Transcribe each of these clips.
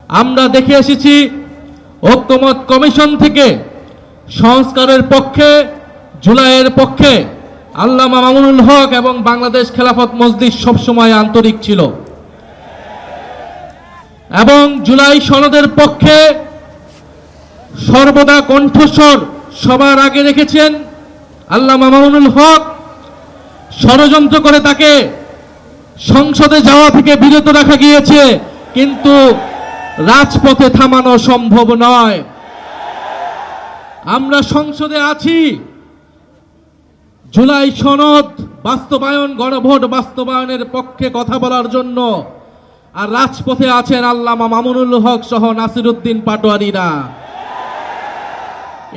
আমরা দেখে এসেছি ঐক্যমত কমিশন থেকে সংস্কারের পক্ষে, জুলাইয়ের পক্ষে আল্লামা মামুনুল হক এবং বাংলাদেশ খেলাফত মজলিস সবসময় আন্তরিক ছিল এবং জুলাই সনদের পক্ষে সর্বদা কণ্ঠস্বর সবার আগে রেখেছেন আল্লামা মামুনুল হক। ষড়যন্ত্র করে তাকে সংসদে যাওয়া থেকে বিরত রাখা গিয়েছে, কিন্তু রাজপথে থামানো সম্ভব নয়। আমরা সংসদে আছি জুলাই সনদ বাস্তবায়ন, গণভোট বাস্তবায়নের পক্ষে কথা বলার জন্য, আর রাজপথে আছেন আল্লামা মামুনুল হক সহ নাসিরউদ্দিন পাটোয়ারীরা।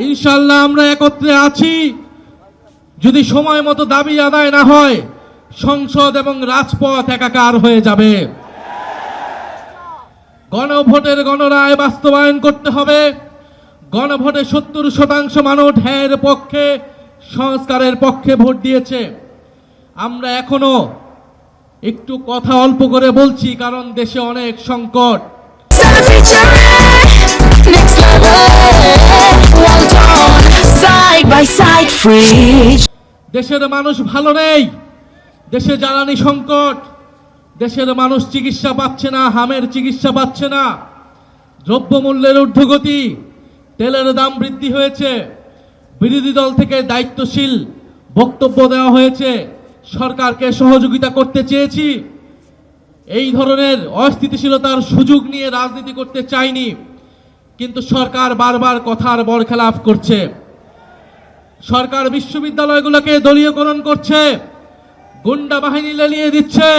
ইনশাআল্লাহ আমরা একত্রে আছি। যদি সময় মতো দাবি আদায় না হয়, সংসদ এবং রাজপথ একাকার হয়ে যাবে। গণভোটের গণরায় বাস্তবায়ন করতে হবে। গণভোটে 70% মানুষ হ্যাঁর পক্ষে, সংস্কারের পক্ষে ভোট দিয়েছে। আমরা এখনো একটু কথা অল্প করে বলছি, কারণ দেশে অনেক সংকট। দেশের মানুষ ভালো নেই, দেশে জ্বালানি সংকট, দেশের মানুষ চিকিৎসা পাচ্ছে না, হামের চিকিৎসা পাচ্ছে না, দ্রব্যমূল্যের ঊর্ধ্বগতি, তেলের দাম বৃদ্ধি হয়েছে। বিরোধী দল থেকে দায়িত্বশীল বক্তব্য দেওয়া হয়েছে, সরকারকে সহযোগিতা করতে চেয়েছি। এই ধরনের অস্থিতিশীলতার সুযোগ নিয়ে রাজনীতি করতে চাইনি, কিন্তু সরকার বারবার কথার বরখেলাপ করছে। সরকার বিশ্ববিদ্যালয়গুলোকে দলীয়করণ করছে, গুন্ডা বাহিনী লেলিয়ে দিচ্ছে,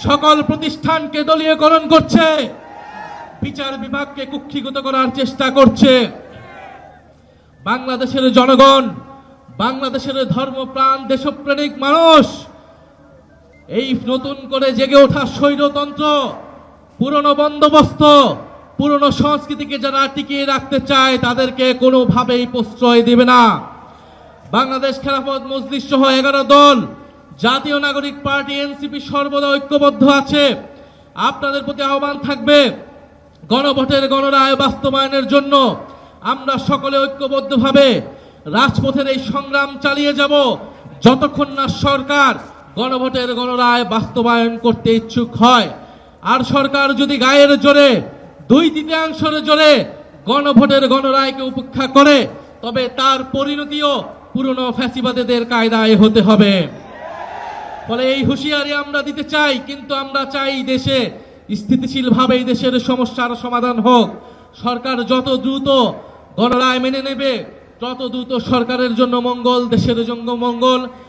সকল প্রতিষ্ঠানকে দলীয়করণ করছে, বিচার বিভাগকে কুক্ষিগত করার চেষ্টা করছে। বাংলাদেশের জনগণ, বাংলাদেশের ধর্মপ্রাণ দেশপ্রেমিক মানুষ এই নতুন করে জেগে ওঠা স্বৈরতন্ত্র, পুরনো বন্দোবস্ত, পুরনো সংস্কৃতিকে যারা টিকিয়ে রাখতে চায় তাদেরকে কোনোভাবেই প্রশ্রয় দেবে না। বাংলাদেশ খেলাফত মজলিস সহ 11 দল, জাতীয় নাগরিক পার্টি এনসিপি সর্বদা ঐক্যবদ্ধ আছে। আপনাদের প্রতি আহ্বান থাকবে, গণভোটের গণরায় বাস্তবায়নের জন্য আমরা সকলে ঐক্যবদ্ধভাবে রাজপথের এই সংগ্রাম চালিয়ে যাব, যতক্ষণ না সরকার গণভোটের গণরায় বাস্তবায়ন করতে ইচ্ছুক হয়। আর সরকার যদি গায়ের জোরে, 2/3 জোরে গণভোটের গণরায়কে উপেক্ষা করে, তবে তার পরিণতিও পুরনো ফ্যাসিবাদীদের কায়দায় হতে হবে। ফলে এই হুঁশিয়ারি আমরা দিতে চাই, কিন্তু আমরা চাই দেশে স্থিতিশীলভাবে এই দেশের সমস্যার সমাধান হোক। সরকার যত দ্রুত গণরায় মেনে নেবে, তত দ্রুত সরকারের জন্য মঙ্গল, দেশের জন্য মঙ্গল।